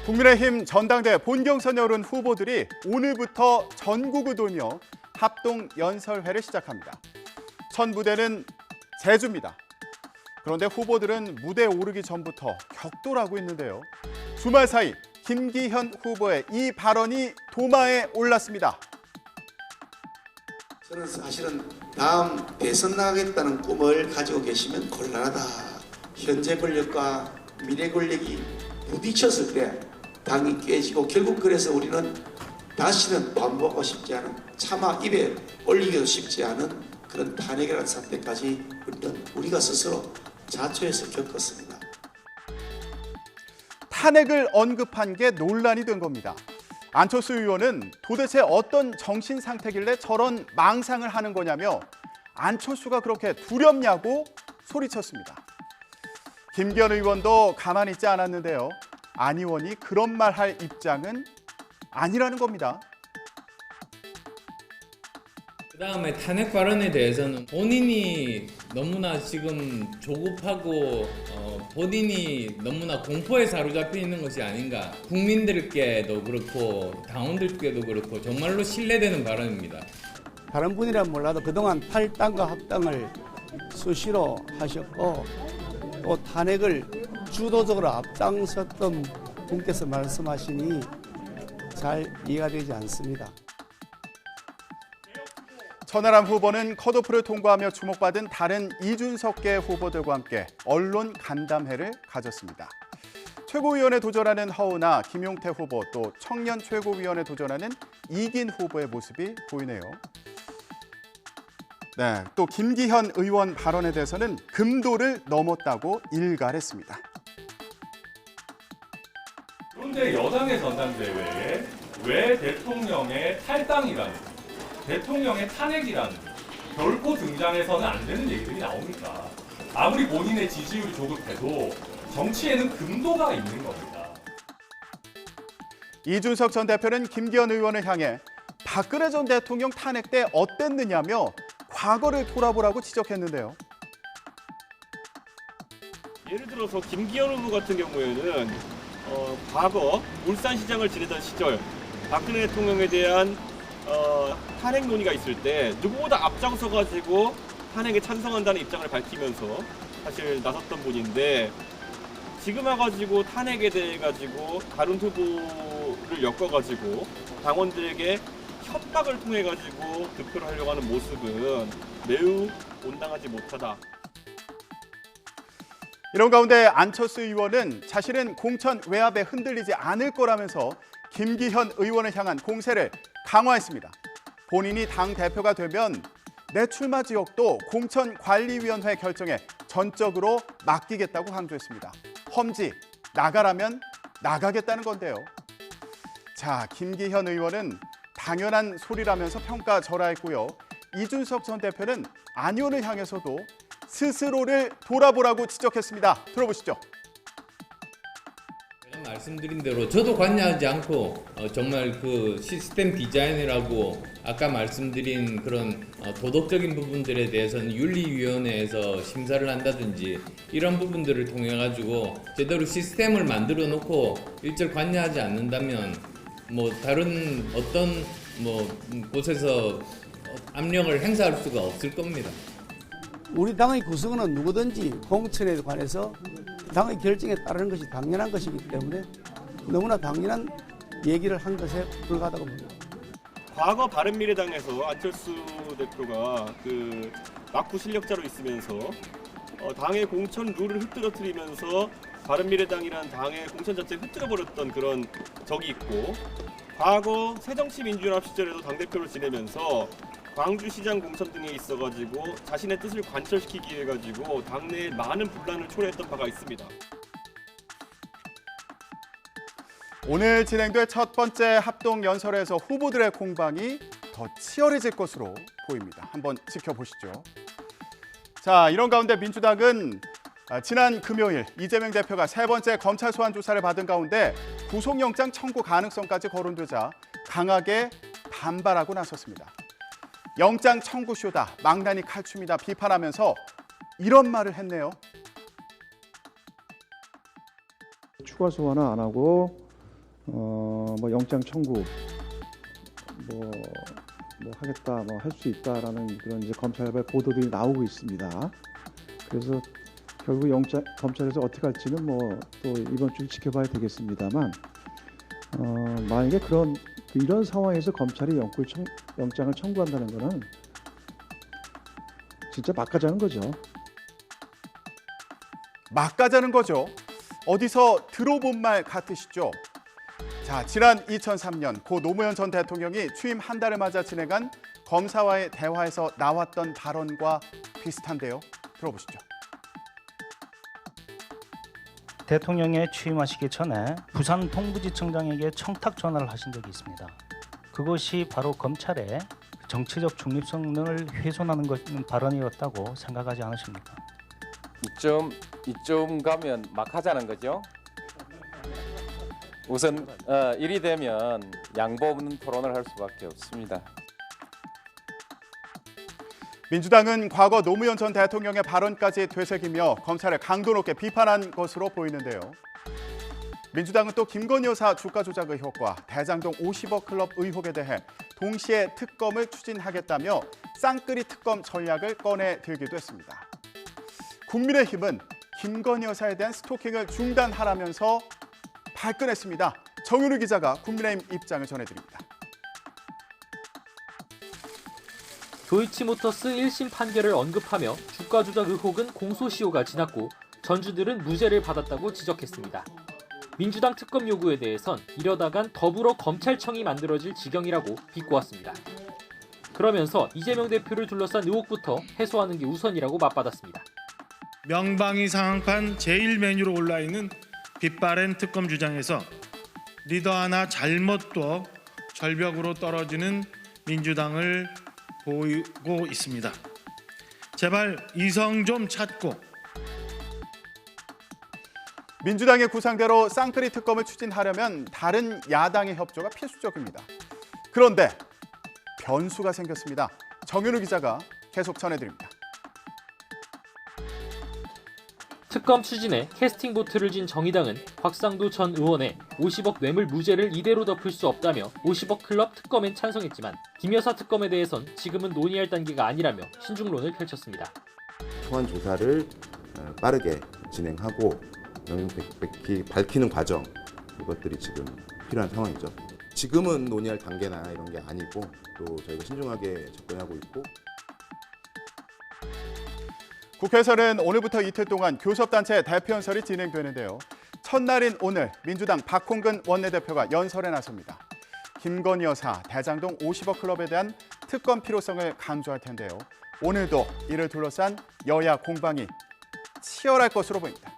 국민의힘 전당대회 본경선에 오른 후보들이 오늘부터 전국을 돌며 합동 연설회를 시작합니다. 첫 무대는 제주입니다. 그런데 후보들은 무대에 오르기 전부터 격돌하고 있는데요. 주말 사이 김기현 후보의 이 발언이 도마에 올랐습니다. 저는 사실은 다음 대선 나가겠다는 꿈을 가지고 계시면 곤란하다. 현재 권력과 미래 권력이 부딪혔을 때 당이 깨지고 결국 그래서 우리는 다시는 반복하고 싶지 않은 차마 입에 올리기도 쉽지 않은 그런 탄핵이라는 사태까지 우리가 스스로 자초해서 겪었습니다. 탄핵을 언급한 게 논란이 된 겁니다. 안철수 의원은 도대체 어떤 정신 상태길래 저런 망상을 하는 거냐며 안철수가 그렇게 두렵냐고 소리쳤습니다. 김기현 의원도 가만히 있지 않았는데요. 안 의원이 그런 말 할 입장은 아니라는 겁니다. 그다음에 탄핵 발언에 대해서는 본인이 너무나 지금 조급하고 본인이 너무나 공포에 사로잡혀 있는 것이 아닌가. 국민들께도 그렇고 당원들께도 그렇고 정말로 신뢰되는 발언입니다. 다른 분이라면 몰라도 그동안 탈당과 합당을 수시로 하셨고 또 탄핵을 주도적으로 앞장섰던 분께서 말씀하시니 잘 이해가 되지 않습니다. 천하람 후보는 컷오프를 통과하며 주목받은 다른 이준석계 후보들과 함께 언론 간담회를 가졌습니다. 최고위원에 도전하는 허은하, 김용태 후보, 또 청년 최고위원에 도전하는 이긴 후보의 모습이 보이네요. 네, 또 김기현 의원 발언에 대해서는 금도를 넘었다고 일갈했습니다. 그런데 여당의 전당대회에 왜 대통령의 탈당이라는, 대통령의 탄핵이라는 결코 등장해서는 안 되는 얘기들이 나옵니까? 아무리 본인의 지지율이 조급해도 정치에는 금도가 있는 겁니다. 이준석 전 대표는 김기현 의원을 향해 박근혜 전 대통령 탄핵 때 어땠느냐며 과거를 돌아보라고 지적했는데요. 예를 들어서 김기현 후보 같은 경우에는 과거 울산시장을 지내던 시절 박근혜 대통령에 대한 탄핵 논의가 있을 때 누구보다 앞장서 가지고 탄핵에 찬성한다는 입장을 밝히면서 사실 나섰던 분인데 지금 와가지고 탄핵에 대해 가지고 다른 후보를 엮어가지고 당원들에게 협박을 통해 가지고 득표를 하려고 하는 모습은 매우 온당하지 못하다. 이런 가운데 안철수 의원은 자신은 공천 외압에 흔들리지 않을 거라면서 김기현 의원을 향한 공세를 강화했습니다. 본인이 당대표가 되면 내 출마 지역도 공천관리위원회 결정에 전적으로 맡기겠다고 강조했습니다. 험지, 나가라면 나가겠다는 건데요. 자, 김기현 의원은 당연한 소리라면서 평가절하했고요. 이준석 전 대표는 안 의원을 향해서도 스스로를 돌아보라고 지적했습니다. 들어보시죠. 제가 말씀드린 대로 저도 관여하지 않고 정말 그 시스템 디자인이라고 아까 말씀드린 그런 도덕적인 부분들에 대해서는 윤리위원회에서 심사를 한다든지 이런 부분들을 통해 가지고 제대로 시스템을 만들어 놓고 일절 관여하지 않는다면 뭐 다른 어떤 곳에서 압력을 행사할 수가 없을 겁니다. 우리 당의 구성원은 누구든지 공천에 관해서 당의 결정에 따르는 것이 당연한 것이기 때문에 너무나 당연한 얘기를 한 것에 불과하다고 봅니다. 과거 바른미래당에서 안철수 대표가 그 막부 실력자로 있으면서 당의 공천 룰을 흐트러뜨리면서 바른미래당이란 당의 공천 자체를 흐트러버렸던 그런 적이 있고 과거 새정치민주연합 시절에도 당대표를 지내면서 광주시장 공천 등에 있어가지고 자신의 뜻을 관철시키기 위해 가지고 당내에 많은 분란을 초래했던 바가 있습니다. 오늘 진행될 첫 번째 합동 연설에서 후보들의 공방이 더 치열해질 것으로 보입니다. 한번 지켜보시죠. 자, 이런 가운데 민주당은 지난 금요일 이재명 대표가 세 번째 검찰 소환 조사를 받은 가운데 구속영장 청구 가능성까지 거론되자 강하게 반발하고 나섰습니다. 영장 청구쇼다, 망나니 칼춤이다 비판하면서 이런 말을 했네요. 추가 소환은 안 하고 뭐 영장 청구 뭐 하겠다, 뭐 할 수 있다라는 그런 이제 검찰발 보도들이 나오고 있습니다. 그래서 결국 검찰에서 어떻게 할지는 뭐 또 이번 주 지켜봐야 되겠습니다만, 만약에 이런 상황에서 검찰이 영장을 청구한다는 거는 진짜 막 가자는 거죠. 막 가자는 거죠. 어디서 들어본 말 같으시죠? 자, 지난 2003년 고 노무현 전 대통령이 취임 한 달을 맞아 진행한 검사와의 대화에서 나왔던 발언과 비슷한데요. 들어보시죠. 대통령에 취임하시기 전에 부산 동부지청장에게 청탁 전화를 하신 적이 있습니다. 그것이 바로 검찰의 정치적 중립성을 훼손하는 발언이었다고 생각하지 않으십니까? 이쯤 가면 막 하자는 거죠. 우선 일이 되면 양보 없는 토론을 할 수밖에 없습니다. 민주당은 과거 노무현 전 대통령의 발언까지 되새기며 검찰을 강도 높게 비판한 것으로 보이는데요. 민주당은 또 김건희 여사 주가 조작 의혹과 대장동 50억 클럽 의혹에 대해 동시에 특검을 추진하겠다며 쌍끌이 특검 전략을 꺼내들기도 했습니다. 국민의힘은 김건희 여사에 대한 스토킹을 중단하라면서 발끈했습니다. 정윤우 기자가 국민의힘 입장을 전해드립니다. 도이치모터스 1심 판결을 언급하며 주가 조작 의혹은 공소시효가 지났고 전주들은 무죄를 받았다고 지적했습니다. 민주당 특검 요구에 대해선 이러다간 더불어 검찰청이 만들어질 지경이라고 비꼬았습니다. 그러면서 이재명 대표를 둘러싼 의혹부터 해소하는 게 우선이라고 맞받았습니다. 명방위 상황판 제1메뉴로 올라있는 빛바랜 특검 주장에서 리더 하나 잘못 둬 절벽으로 떨어지는 민주당을 보이고 있습니다. 제발 이성 좀 찾고. 민주당의 구상대로 쌍끌이 특검을 추진하려면 다른 야당의 협조가 필수적입니다. 그런데 변수가 생겼습니다. 정윤우 기자가 계속 전해드립니다. 특검 추진에 캐스팅 보트를 진 정의당은 곽상도 전 의원의 50억 뇌물 무죄를 이대로 덮을 수 없다며 50억 클럽 특검엔 찬성했지만 김 여사 특검에 대해선 지금은 논의할 단계가 아니라며 신중론을 펼쳤습니다. 소환 조사를 빠르게 진행하고 명명백백히 밝히는 과정, 이것들이 지금 필요한 상황이죠. 지금은 논의할 단계나 이런 게 아니고 또 저희가 신중하게 접근하고 있고. 국회에서는 오늘부터 이틀 동안 교섭단체 대표 연설이 진행되는데요. 첫날인 오늘 민주당 박홍근 원내대표가 연설에 나섭니다. 김건희 여사, 대장동 50억 클럽에 대한 특검 필요성을 강조할 텐데요. 오늘도 이를 둘러싼 여야 공방이 치열할 것으로 보입니다.